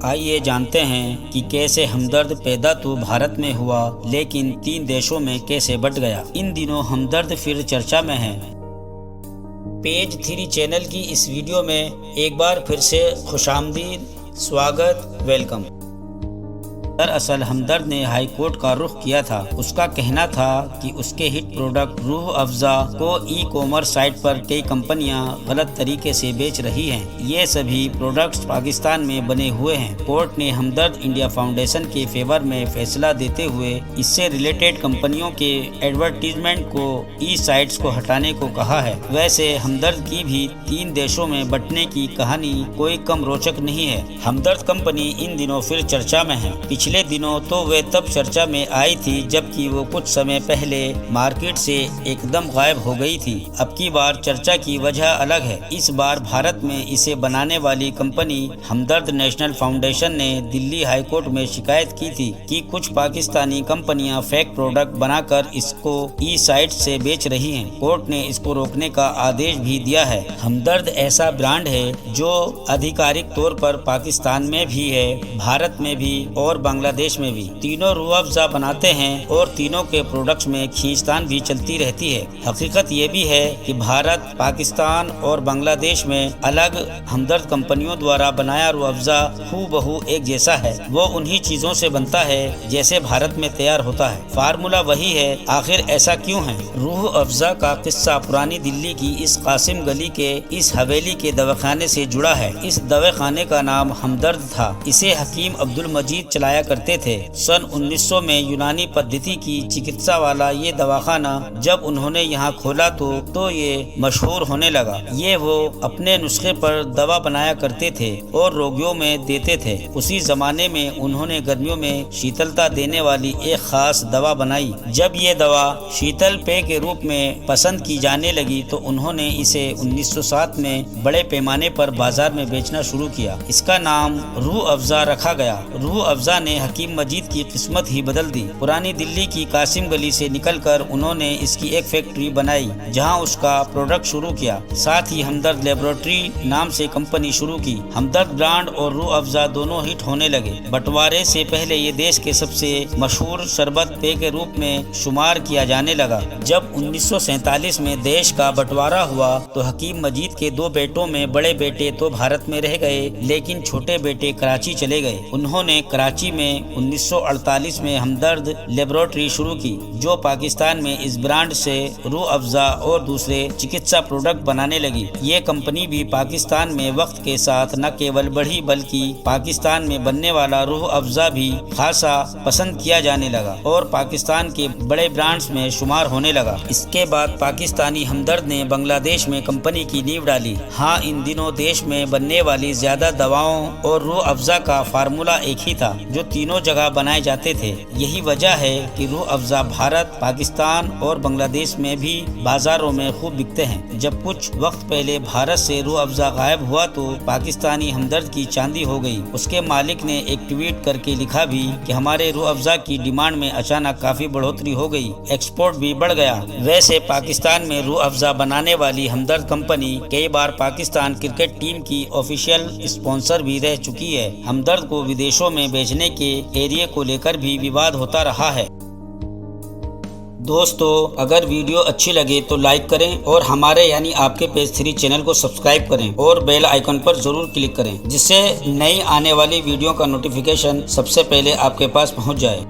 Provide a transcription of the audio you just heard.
آئیے جانتے ہیں کہ کیسے ہمدرد پیدا تو بھارت میں ہوا لیکن 3 دیشوں میں کیسے بٹ گیا۔ ان دنوں ہمدرد پھر چرچا میں ہے۔ پیج 3 چینل کی اس ویڈیو میں ایک بار پھر سے خوش آمدید، سواگت، ویلکم۔ دراصل ہمدرد نے ہائی کورٹ کا رخ کیا تھا۔ اس کا کہنا تھا کہ اس کے ہٹ پروڈکٹ روح افزا کو ای کامرس سائٹ پر کئی کمپنیاں غلط طریقے سے بیچ رہی ہیں۔ یہ سبھی پروڈکٹس پاکستان میں بنے ہوئے ہیں۔ کورٹ نے ہمدرد انڈیا فاؤنڈیشن کے فیور میں فیصلہ دیتے ہوئے اس سے ریلیٹڈ کمپنیوں کے ایڈورٹیزمنٹ کو ای سائٹس کو ہٹانے کو کہا ہے۔ ویسے ہمدرد کی بھی 3 دیشوں میں بٹنے کی کہانی کوئی کم روچک نہیں ہے۔ ہمدرد کمپنی ان دنوں پھر چرچا میں ہے۔ پچھلے دنوں تو وہ تب چرچا میں آئی تھی جبکہ وہ کچھ سمے پہلے مارکیٹ سے ایک دم غائب ہو گئی تھی۔ اب کی بار چرچا کی وجہ الگ ہے۔ اس بار بھارت میں اسے بنانے والی کمپنی ہمدرد نیشنل فاؤنڈیشن نے دلی ہائی کورٹ میں شکایت کی تھی کہ کچھ پاکستانی کمپنیاں فیک پروڈکٹ بنا کر اس کو ای سائٹ سے بیچ رہی ہیں۔ کورٹ نے اس کو روکنے کا آدیش بھی دیا ہے۔ ہمدرد ایسا برانڈ ہے جو آدھیکارک طور پر پاکستان میں بھی ہے، بھارت میں بھی اور بنگلہ دیش میں بھی۔ تینوں روح افزا بناتے ہیں اور تینوں کے پروڈکٹس میں کھینچتان بھی چلتی رہتی ہے۔ حقیقت یہ بھی ہے کہ بھارت، پاکستان اور بنگلہ دیش میں الگ ہمدرد کمپنیوں دوارا بنایا روح افزا ہو بہو ایک جیسا ہے۔ وہ انہی چیزوں سے بنتا ہے جیسے بھارت میں تیار ہوتا ہے۔ فارمولا وہی ہے۔ آخر ایسا کیوں ہے؟ روح افزا کا قصہ پرانی دلی کی اس قاسم گلی کے اس حویلی کے دواخانے سے جڑا ہے۔ اس دواخانے کا نام ہمدرد تھا۔ اسے حکیم عبد المجید چلایا کرتے تھے۔ سن 1900 میں یونانی پدھتی کی چکتسا والا یہ دواخانہ جب انہوں نے یہاں کھولا تو یہ مشہور ہونے لگا۔ یہ وہ اپنے نسخے پر دوا بنایا کرتے تھے اور روگیوں میں دیتے تھے۔ اسی زمانے میں انہوں نے گرمیوں میں شیتلتا دینے والی ایک خاص دوا بنائی۔ جب یہ دوا شیتل پے کے روپ میں پسند کی جانے لگی تو انہوں نے اسے 1907 میں بڑے پیمانے پر بازار میں بیچنا شروع کیا۔ اس کا نام روح افزا رکھا گیا۔ روح افزا نے حکیم مجید کی قسمت ہی بدل دی۔ پرانی دلی کی قاسم گلی سے نکل کر انہوں نے اس کی ایک فیکٹری بنائی جہاں اس کا پروڈکٹ شروع کیا۔ ساتھ ہی ہمدرد لیبارٹری نام سے کمپنی شروع کی۔ ہمدرد برانڈ اور روح افزا دونوں ہٹ ہونے لگے۔ بٹوارے سے پہلے یہ دیش کے سب سے مشہور شربت پے کے روپ میں شمار کیا جانے لگا۔ جب 1947 میں دیش کا بٹوارا ہوا تو حکیم مجید کے 2 بیٹوں میں بڑے بیٹے تو بھارت میں رہ گئے لیکن چھوٹے بیٹے کراچی چلے گئے۔ انہوں نے کراچی میں 1948 میں ہمدرد لیبارٹری شروع کی جو پاکستان میں اس برانڈ سے روح افزا اور دوسرے چکتسا پروڈکٹ بنانے لگی۔ یہ کمپنی بھی پاکستان میں وقت کے ساتھ نہ کیول بڑھی بلکہ پاکستان میں بننے والا روح افزا بھی خاصا پسند کیا جانے لگا اور پاکستان کے بڑے برانڈز میں شمار ہونے لگا۔ اس کے بعد پاکستانی ہمدرد نے بنگلہ دیش میں کمپنی کی نیو ڈالی۔ ہاں، ان دنوں دیش میں بننے والی زیادہ دواؤں اور روح افزا کا فارمولا ایک ہی تھا جو تینوں جگہ بنائے جاتے تھے۔ یہی وجہ ہے کہ روح افزا بھارت، پاکستان اور بنگلہ دیش میں بھی بازاروں میں خوب بکتے ہیں۔ جب کچھ وقت پہلے بھارت سے روح افزا غائب ہوا تو پاکستانی ہمدرد کی چاندی ہو گئی۔ اس کے مالک نے ایک ٹویٹ کر کے لکھا بھی کہ ہمارے روح افزا کی ڈیمانڈ میں اچانک کافی بڑھوتری ہو گئی، ایکسپورٹ بھی بڑھ گیا۔ ویسے پاکستان میں روح افزا بنانے والی ہمدرد کمپنی کئی بار پاکستان کرکٹ ٹیم کی آفیشیل اسپانسر بھی رہ چکی ہے۔ ہمدرد کو ودیشوں میں بیچنے کے ایریا کو لے کر بھی وواد ہوتا رہا ہے۔ دوستو، اگر ویڈیو اچھی لگے تو لائک کریں اور ہمارے یعنی آپ کے پیج 3 چینل کو سبسکرائب کریں اور بیل آئیکن پر ضرور کلک کریں جس سے نئی آنے والی ویڈیو کا نوٹیفیکیشن سب سے پہلے آپ کے پاس پہنچ جائے۔